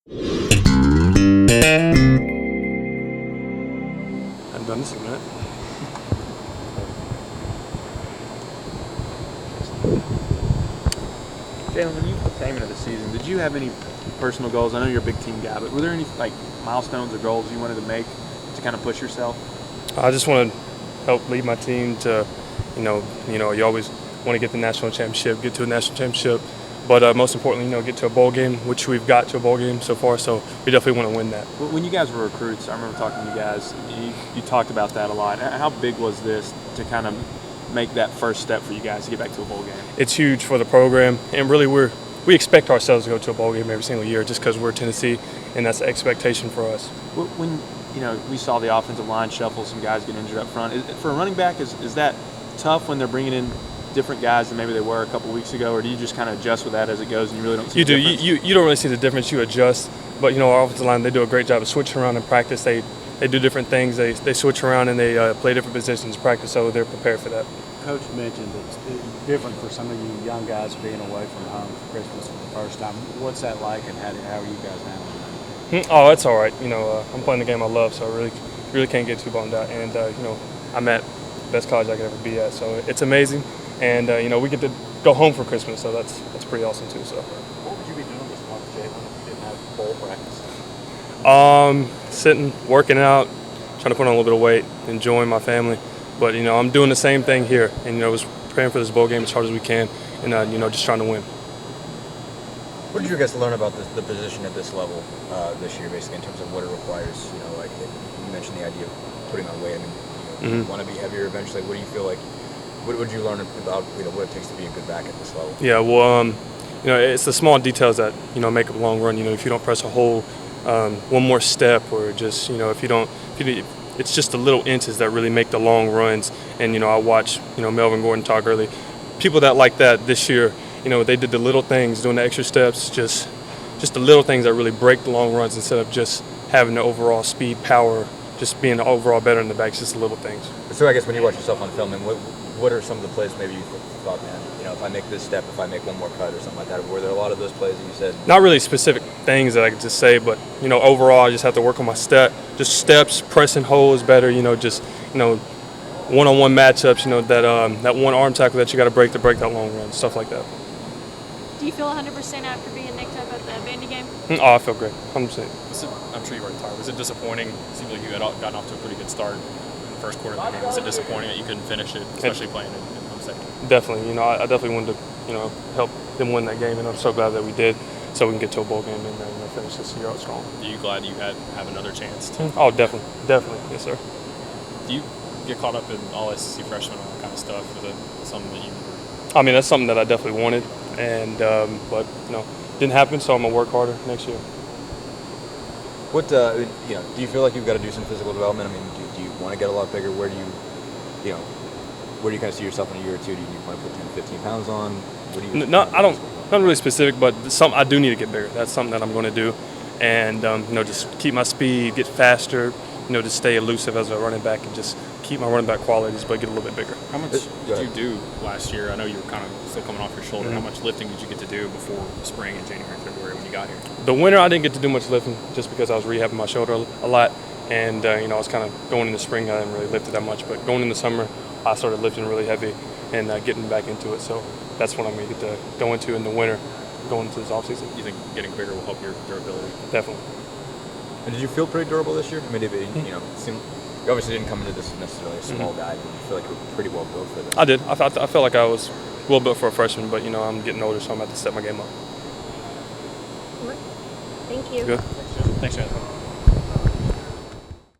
I've done this in a minute. Jalen, when you came into the season, did you have any personal goals? I know you're a big team guy, but were there any milestones or goals you wanted to make to kind of push yourself? I just want to help lead my team to, you always want to get the national championship, get to a national championship, but most importantly, get to a bowl game, which we've got to a bowl game so far. So we definitely want to win that. When you guys were recruits, I remember talking to you guys. You talked about that a lot. How big was this to kind of make that first step for you guys to get back to a bowl game? It's huge for the program, and really we expect ourselves to go to a bowl game every single year just because we're Tennessee, and that's the expectation for us. When we saw the offensive line shuffle, some guys get injured up front. For a running back, is that tough when they're bringing in different guys than maybe they were a couple weeks ago, or do you just kind of adjust with that as it goes and you really don't see the difference? You don't really see the difference. You adjust, but our offensive line, they do a great job of switching around in practice. They do different things. They switch around and they play different positions in practice, so they're prepared for that. Coach mentioned it's different for some of you young guys being away from home for Christmas for the first time. What's that like, and how are you guys handling that? Oh, it's all right. I'm playing the game I love, so I really can't get too bummed out. And I'm at the best college I could ever be at, so it's amazing. And we get to go home for Christmas, so that's pretty awesome too. So. What would you be doing this month, Jalen, if you didn't have bowl practice? Sitting, working out, trying to put on a little bit of weight, enjoying my family. But I'm doing the same thing here, and was preparing for this bowl game as hard as we can, and just trying to win. What did you guys learn about the position at this level this year, basically in terms of what it requires? You mentioned the idea of putting on weight. You want to be heavier eventually. What do you feel like? What would you learn about what it takes to be a good back at this level? Yeah, well, it's the small details that make up a long run. If you don't press a hole, one more step, or just it's just the little inches that really make the long runs. And I watch Melvin Gordon talk early. People that like that this year, they did the little things, doing the extra steps, just the little things that really break the long runs instead of just having the overall speed, power, just being the overall better in the back. It's just the little things. So I guess when you watch yourself on film, what are some of the plays maybe you thought, man, if I make this step, if I make one more cut or something like that? Were there a lot of those plays that you said? Not really specific things that I could just say, but overall I just have to work on my steps, pressing holes better. Just one-on-one matchups. That one arm tackle that you got to break that long run, stuff like that. Do you feel 100% after being nicked up at the Vandy game? Oh, I feel great, 100%. I'm sure you weren't tired. Was it disappointing? It seemed like you had gotten off to a pretty good start in the first quarter of the game. Was it disappointing that you couldn't finish it, especially playing in home setting? Definitely. I definitely wanted to, help them win that game, and I'm so glad that we did, so we can get to a bowl game and finish this year out strong. Are you glad you have another chance? Oh, definitely, yes, sir. Do you get caught up in all SEC freshmen and all that kind of stuff? Was it something that you? I mean, that's something that I definitely wanted, and but didn't happen. So I'm gonna work harder next year. What do you feel like you've got to do some physical development? Do you want to get a lot bigger? Where do you kind of see yourself in a year or two? Do you want to put 10, 15 pounds on? Not really specific, but I do need to get bigger. That's something that I'm going to do, and just keep my speed, get faster. Just stay elusive as a running back and just keep my running back qualities, but get a little bit bigger. How much did you do last year? I know you were kind of still coming off your shoulder. How much lifting did you get to do before spring in January, February when you got here? The winter, I didn't get to do much lifting just because I was rehabbing my shoulder a lot, and I was kind of going into spring. I didn't really lift it that much, but going into summer, I started lifting really heavy and getting back into it. So that's what I'm going to get to go into in the winter, going into this offseason. You think getting bigger will help your durability? Definitely. And did you feel pretty durable this year? It seemed, you obviously didn't come into this necessarily a small guy, but you feel like you were pretty well built for this. I did. I felt like I was well built for a freshman, but I'm getting older, so I'm going to have to step my game up. Thank you. Good. Thanks, Jonathan.